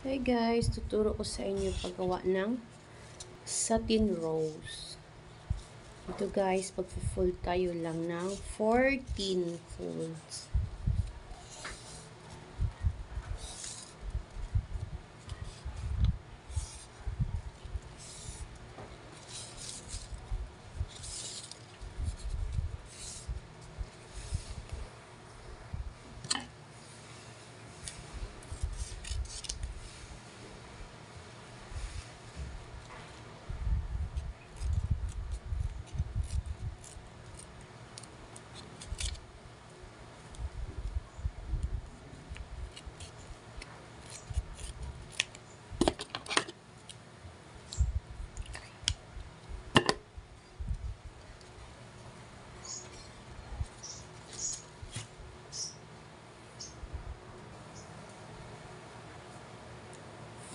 Hey guys, tuturo ko sa inyo paggawa ng satin rose. Ito guys, pag-fold tayo lang ng 14 folds.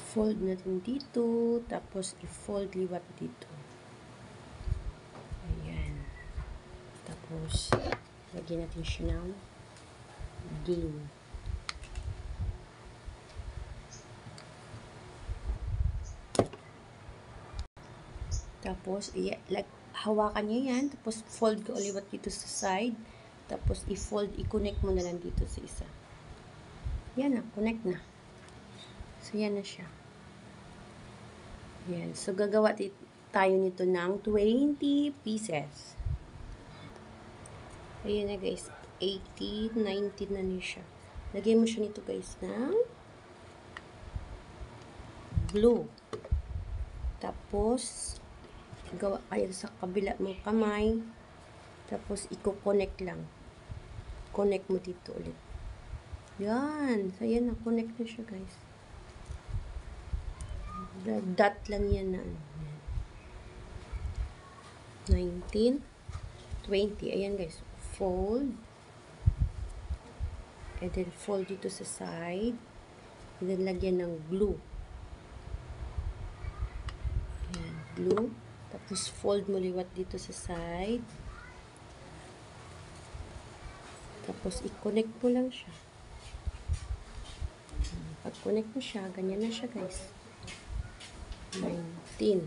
Fold natin dito, tapos i-fold liwat dito. Ayan. Tapos, lagyan natin siya ng glue. Tapos, hawakan niyo yan, tapos fold ka uliwat dito sa side, tapos i-fold, i-connect mo na lang dito sa isa. Yan na, connect na. So, yan na siya. Yan. So, gagawa tayo nito ng 20 pieces. Ayan na guys. 18, 19 na niya siya. Lagyan mo siya nito guys ng glue. Tapos, gawa kayo sa kabila mong kamay. Tapos, i-connect lang. Connect mo dito ulit. Yan. So, yan na. Connect na siya guys. Dot lang yan na 19, 20. Ayan guys. Fold. And then fold dito sa side. And then lagyan ng glue. Ayan, glue. Tapos fold mo liwat dito sa side. Tapos i-connect mo lang siya. Pag connect mo siya, ganyan na siya guys. 19.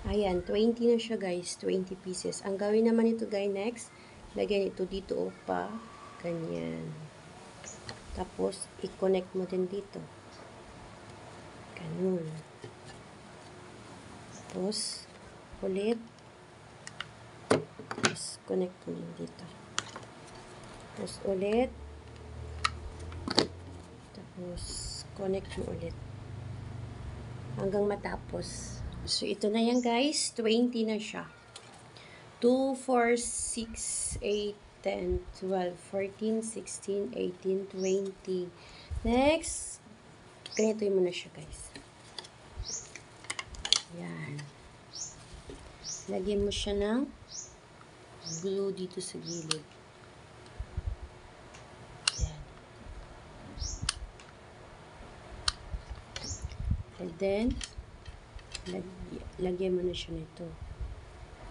Ayan, 20 na siya guys. 20 pieces. Ang gawin naman ito guys next, lagyan ito dito pa. Ganyan. Tapos, i-connect mo din dito. Ganun. Tapos, ulit. Tapos, connect mo din dito. Tapos, ulit. Tapos, connect mo ulit. Hanggang matapos. So, ito na yan guys. 20 na siya. 2, 4, 6, 8, 10, 12, 14, 16, 18, 20. Next, ganito mo na siya guys. Yan. Lagyan mo siya ng glue dito sa gilid. And then, lagyan mo na siya nito.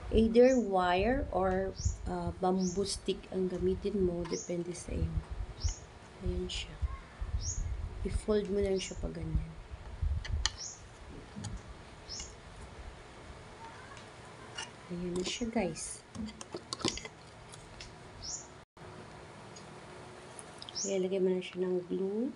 Either wire or bamboo stick ang gamitin mo. Depende sa iyo. Ayan siya. I-fold mo lang siya pa ganyan. Ayan na siya guys. Kaya lagyan mo na siya ng glue.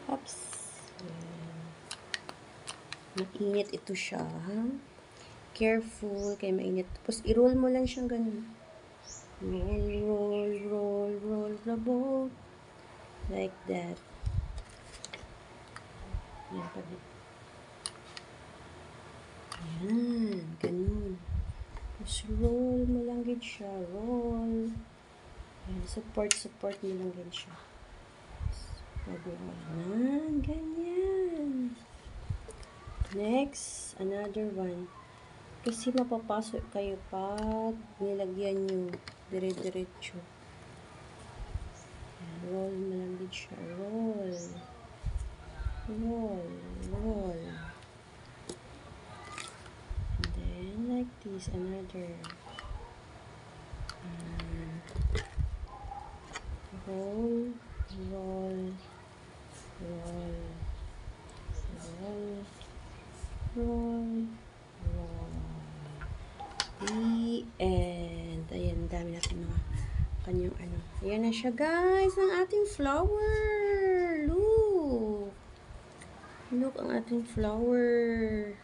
Oops. Mainit ito siya. Careful, kaya mainit. Tapos, i-roll mo lang siyang ganun. Roll, roll, roll, roll the boat. Like that. Yan pa din. Yan, ganun. Tapos, roll mo lang din siya. Roll. Yan, support mo lang din siya. Pag-roll. Ganyan. Next, another one. Kasi mapapasok kayo pag nilagyan nyo dire-diretso. Roll mo lang din siya. Roll. roll, roll. And then like this, another. Roll, roll, roll, roll, roll, roll. The end. Ayan, dami natin mga kanyang ano. Ayan na siya, guys, ang ating flower. Look. Look ang ating flower.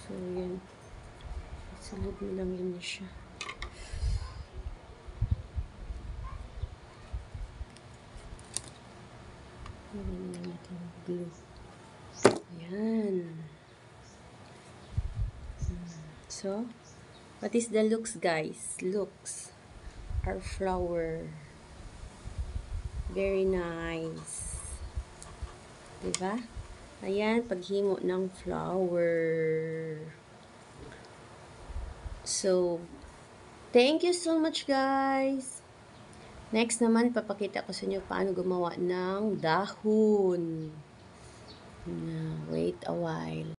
So, yan. Salud mo lang yun na siya. Lagyan lang natin yung glue. Ayan. So, what is the looks, guys? Looks. Our flower. Very nice. Diba? Ayan, paghimo ng flower. So, thank you so much, guys. Next naman, papakita ko sa inyo paano gumawa ng dahon. Wait a while.